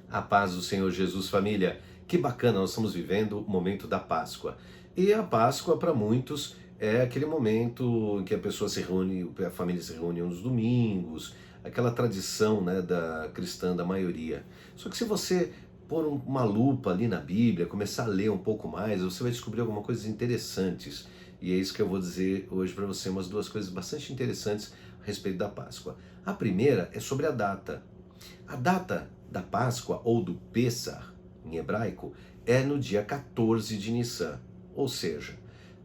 A paz do Senhor Jesus, família. Que bacana, nós estamos vivendo o momento da Páscoa. E a Páscoa, para muitos, é aquele momento em que a pessoa se reúne, a família se reúne nos domingos, aquela tradição, né, da cristã da maioria. Só que se você pôr uma lupa ali na Bíblia, começar a ler um pouco mais, você vai descobrir algumas coisas interessantes. E é isso que eu vou dizer hoje para você, umas duas coisas bastante interessantes a respeito da Páscoa. A primeira é sobre a data. A data da Páscoa ou do Pêssar, em hebraico, é no dia 14 de Nissan. Ou seja,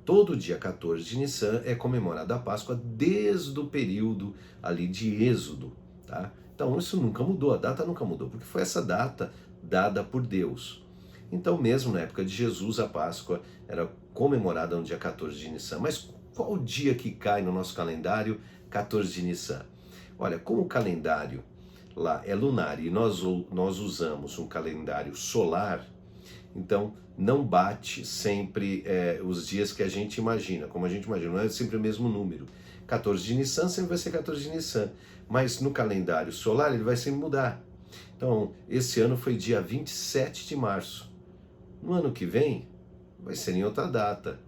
todo dia 14 de Nissan é comemorada a Páscoa desde o período ali de Êxodo, tá? Então isso nunca mudou, a data nunca mudou, porque foi essa data dada por Deus. Então mesmo na época de Jesus a Páscoa era comemorada no dia 14 de Nissan. Mas qual o dia que cai no nosso calendário 14 de Nissan? Olha, como o calendário lá é lunar e nós usamos um calendário solar, então não bate sempre os dias que a gente imagina, como a gente imagina, não é sempre o mesmo número. 14 de Nissan sempre vai ser 14 de Nissan, mas no calendário solar ele vai sempre mudar. Então, esse ano foi dia 27 de março. No ano que vem, vai ser em outra data.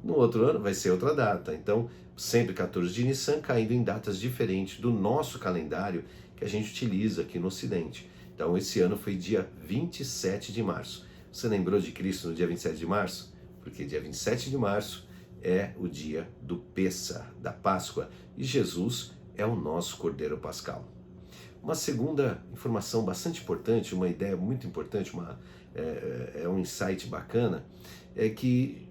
No outro ano vai ser outra data. Então, sempre 14 de Nissan caindo em datas diferentes do nosso calendário que a gente utiliza aqui no Ocidente. Então, esse ano foi dia 27 de março. Você lembrou de Cristo no dia 27 de março? Porque dia 27 de março é o dia do Pêssar, da Páscoa, e Jesus é o nosso Cordeiro Pascal. Uma segunda informação bastante importante, uma ideia muito importante, um insight bacana, é que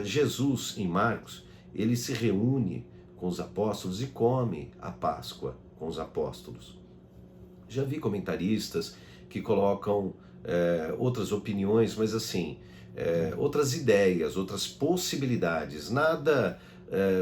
Jesus, em Marcos, ele se reúne com os apóstolos e come a Páscoa com os apóstolos. Já vi comentaristas que colocam outras opiniões, mas assim, outras ideias, outras possibilidades, nada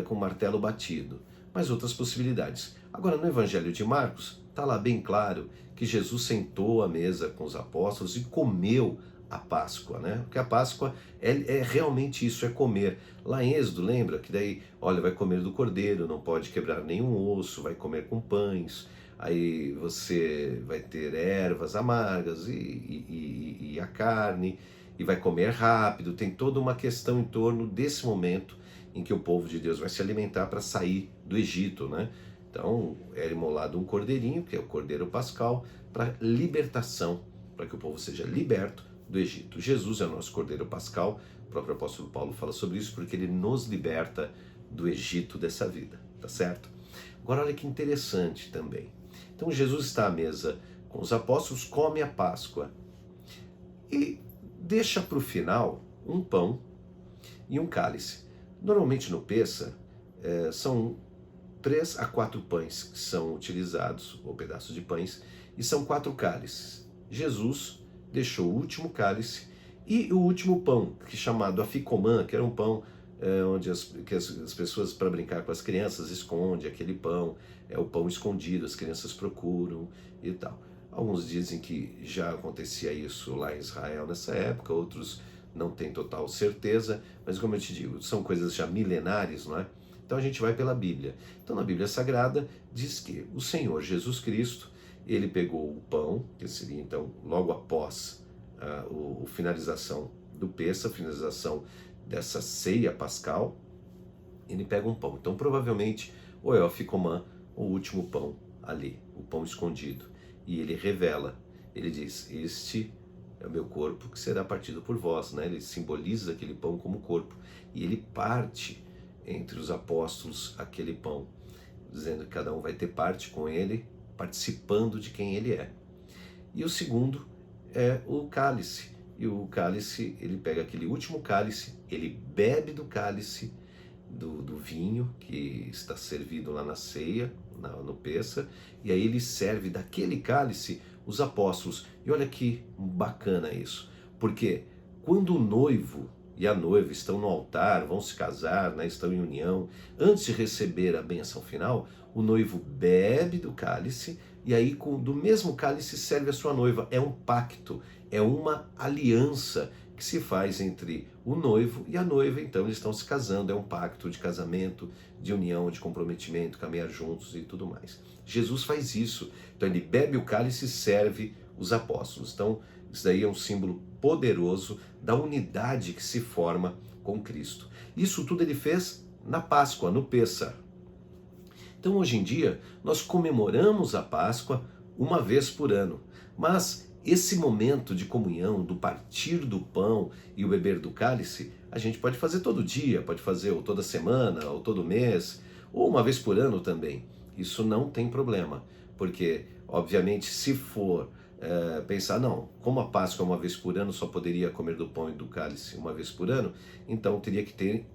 com martelo batido, mas outras possibilidades. Agora, no Evangelho de Marcos, está lá bem claro que Jesus sentou à mesa com os apóstolos e comeu a Páscoa, né? Porque a Páscoa é realmente isso, é comer. Lá em Êxodo, lembra que daí, olha, vai comer do cordeiro, não pode quebrar nenhum osso, vai comer com pães, aí você vai ter ervas amargas e a carne, e vai comer rápido. Tem toda uma questão em torno desse momento em que o povo de Deus vai se alimentar para sair do Egito, né? Então, era imolado um cordeirinho, que é o Cordeiro Pascal, para libertação, para que o povo seja liberto do Egito. Jesus é o nosso Cordeiro Pascal, o próprio apóstolo Paulo fala sobre isso, porque ele nos liberta do Egito dessa vida, tá certo? Agora, olha que interessante também. Então, Jesus está à mesa com os apóstolos, come a Páscoa e deixa para o final um pão e um cálice. Normalmente no Pêssar, são 3 a 4 pães que são utilizados, ou pedaços de pães, e são 4 cálices. Jesus deixou o último cálice e o último pão, que é chamado aficomã, que era um pão onde as pessoas, para brincar com as crianças, escondem aquele pão, é o pão escondido, as crianças procuram e tal. Alguns dizem que já acontecia isso lá em Israel nessa época, outros não têm total certeza, mas como eu te digo, são coisas já milenares, não é? Então a gente vai pela Bíblia. Então na Bíblia Sagrada diz que o Senhor Jesus Cristo, ele pegou o pão, que seria então logo após a finalização do Pêssar, a finalização dessa ceia pascal, ele pega um pão. Então provavelmente ou é o aficomã, o último pão ali, o pão escondido. E ele revela, ele diz, este é o meu corpo que será partido por vós, né? Ele simboliza aquele pão como corpo. E ele parte entre os apóstolos aquele pão, dizendo que cada um vai ter parte com ele, participando de quem ele é. E o segundo é o cálice. E o cálice, ele pega aquele último cálice, ele bebe do cálice do vinho que está servido lá na ceia, no Pêssar, e aí ele serve daquele cálice os apóstolos. E olha que bacana isso, porque quando o noivo e a noiva estão no altar, vão se casar, né, estão em união, antes de receber a bênção final, o noivo bebe do cálice e aí do mesmo cálice serve a sua noiva. É um pacto, é uma aliança que se faz entre o noivo e a noiva. Então eles estão se casando, é um pacto de casamento, de união, de comprometimento, caminhar juntos e tudo mais. Jesus faz isso. Então ele bebe o cálice e serve os apóstolos. Então isso daí é um símbolo poderoso da unidade que se forma com Cristo. Isso tudo ele fez na Páscoa, no Pêssar. Então hoje em dia nós comemoramos a Páscoa uma vez por ano, mas esse momento de comunhão, do partir do pão e o beber do cálice, a gente pode fazer todo dia, pode fazer ou toda semana, ou todo mês, ou uma vez por ano também. Isso não tem problema, porque obviamente se for pensar, não, como a Páscoa é uma vez por ano, só poderia comer do pão e do cálice uma vez por ano, então teria que ter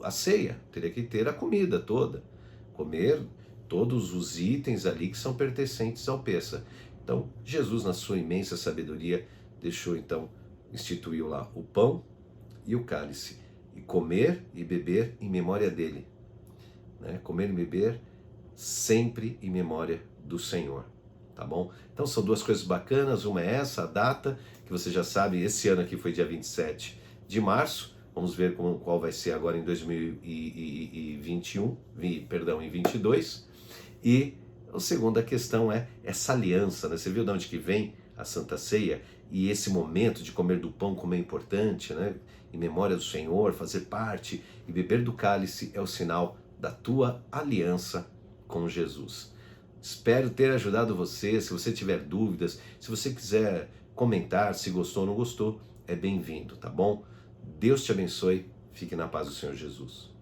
a ceia, teria que ter a comida toda, comer todos os itens ali que são pertencentes ao Pêssar. Então, Jesus, na sua imensa sabedoria, instituiu lá o pão e o cálice, e comer e beber em memória dele, né? Comer e beber sempre em memória do Senhor, tá bom? Então são duas coisas bacanas, uma é essa, a data, que você já sabe, esse ano aqui foi dia 27 de março, vamos ver qual vai ser agora em 2021, em 22, e a segunda questão é essa aliança, né? Você viu de onde que vem a Santa Ceia? E esse momento de comer do pão como é importante, né? Em memória do Senhor, fazer parte e beber do cálice é o sinal da tua aliança com Jesus. Espero ter ajudado você. Se você tiver dúvidas, se você quiser comentar se gostou ou não gostou, é bem-vindo, tá bom? Deus te abençoe. Fique na paz do Senhor Jesus.